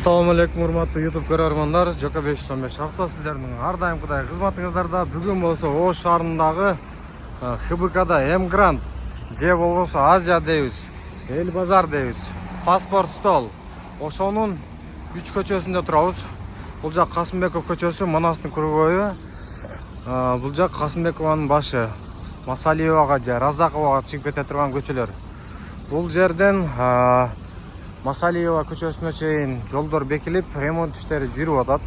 Assalamu alaikum урматтуу YouTube көрөрмандар. Joka 515 авто сиздердин ар дайымкыдай кызматыңыздарда. Бүгүн болсо Ош шаарындагы ХБКда М-Гранд же болбосо Азия дейбиз, Эл базар дейбиз, Паспорт стол. Ошонун 3 көчөсүндө турабыз. Бул жак Касымбеков көчөсү, Манастын кругою. Бул жак Касымбекованын башы, Масалиевага же Разаковага чыгып кете турган көчөлөр. Бул жерден Масалиева көчөсүнө чейин жолдор бекилип, ремонт иштери жүрүп атат.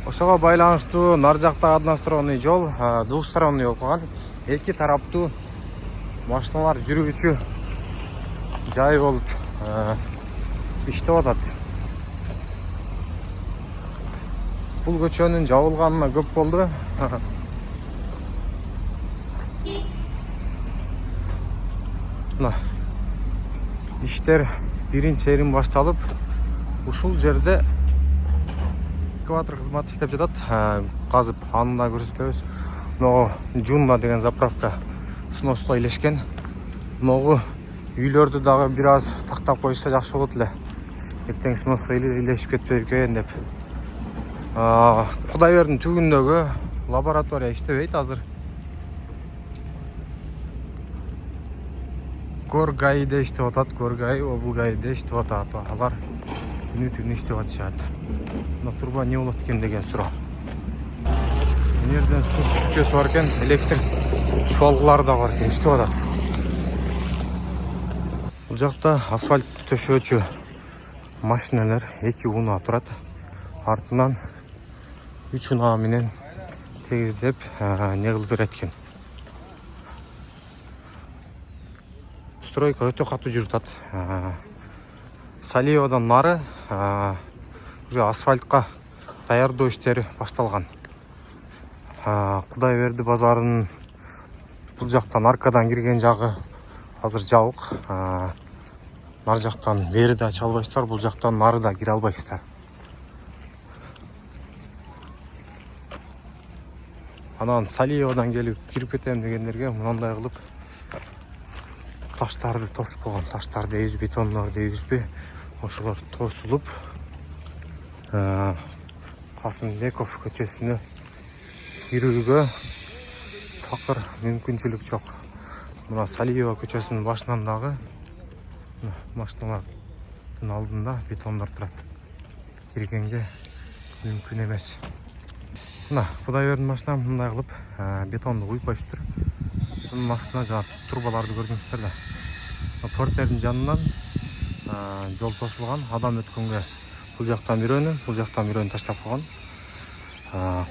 Ошого байланыштуу нар жакта односторонний жол, двухсторонний болуп калган. Эки тараптуу машиналар жүрүүчү жай болуп иштеп атат. Бул көчөнүн жабылганына көп болду. Иштер бирин серин башталып, ушул жерде экватор кызматы иштеп жатат. Казып анында көрсөтөбүз. Могу Жунна деген заправка сноско илешкен. Могу үйлөрдү дагы бир аз тактап койсо жакшы болот эле. Эртең сноско илешип кетпей экен деп. Кудайбердин түбүндөгү лаборатория иштебейт азыр. Горгайде иштеп атат, Горгай, Облгайде иштеп атат. Алар күнү-түнү иштеп атышат. Мына турба эмне болот экен деген суроо. Мына жерден суу түшчөсү бар экен, электр чуалгылары да бар экен, иштеп атат. Бул жакта асфальт төшөөчү машиналар 2 унаа турат. Артынан 3 унаа менен тегиздеп не кылып берет экен. Стройка өтө катуу жүрүп атат. Салиевадан нары уже асфальтка даярдоо иштери башталган. Кудайберди базарынын бул жактан аркадан кирген жагы азыр жабык. Нар жактан бери да ача албайсыздар, бул жактан нары да кире албайсыздар. Анан Салиевадан келип кирип кетем дегендерге мындай кылып таштарды тосуп койгон. Таштар дейбиз, бетондор дейбизби, ошолор тосулуп Касымбеков көчөсүнө кирүүгө такыр мүмкүнчүлүк жок. Мына Салиева көчөсүнүн башынан дагы машиналардын алдында бетондор турат. Киргенге мүмкүн эмес. Мына Кудайбердин машинам мындай кылып бетонду куюп коюштур. Мунун астына жана турбаларды көрдүңүздөр да. Портердин жанынан жол тосулган, адам өткөнгө бул жактан бирөөнү таштап койгон.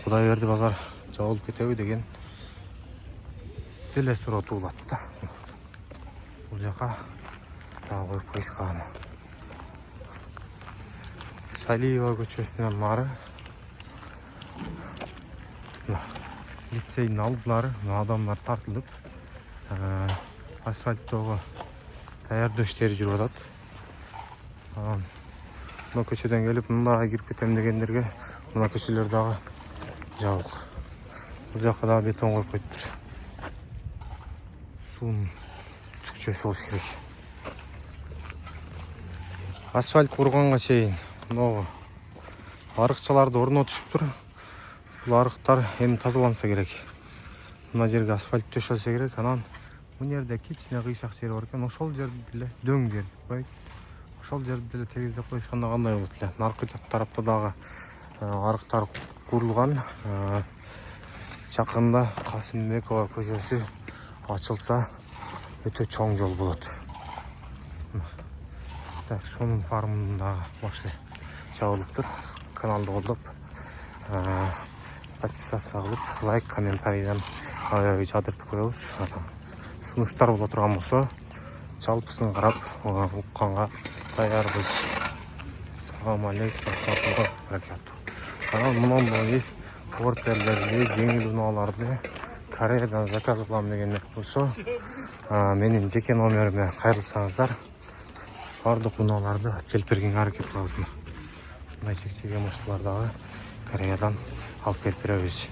Кудайберди базар жабылып кетеби деген деле суроо туулат да. Бул жака дагы коюп коюшкан. Салиева көчөсүнөн нары лицейдин алдылары адамдар тартылып асфальттоого даярдоо иштери жүрүп атат. Мына көчөдөн келип мындай кирип кетем дегендерге мына көчөлөр дагы жабык. Бул жака дагы бетон коюп коюптур. Суунун түкчөсү болуш керек. Асфальт курганга чейин могу арыкчаларды орнотушуптур. Бул арыктар эми тазаланса керек. Мына жерге асфальт төшөлсө керек. Анан мына жерде кичине кыйшак жери бар экен. Ошол жерди деле дөң жер коюп, ошол жерди деле тегиздеп коюшканда кандай болот эле. Наркы жак тарапта дагы арыктар курулган. Жакында Касымбекова көчөсү ачылса өтө чоң жол болот. Так, сонун фармынын дагы башы жабылыптыр. Каналды колдоп, подписация кылып, лайк, комментарийден жадыртып коебуз. Сунуштар боло турган болсо, жалпысын карап укканга даярбыз. Ассаламу алейкум ва баракатух. Анан мындай портерлерди, жеңил унааларды Кореядан заказ кылам дегендер болсо, менин жеке номериме кайрылсаңыздар, бардык унааларды келип бергенге аракет кылабыз. Ушундай чек-чек машиналар дагы Кореядан алып келип беребиз.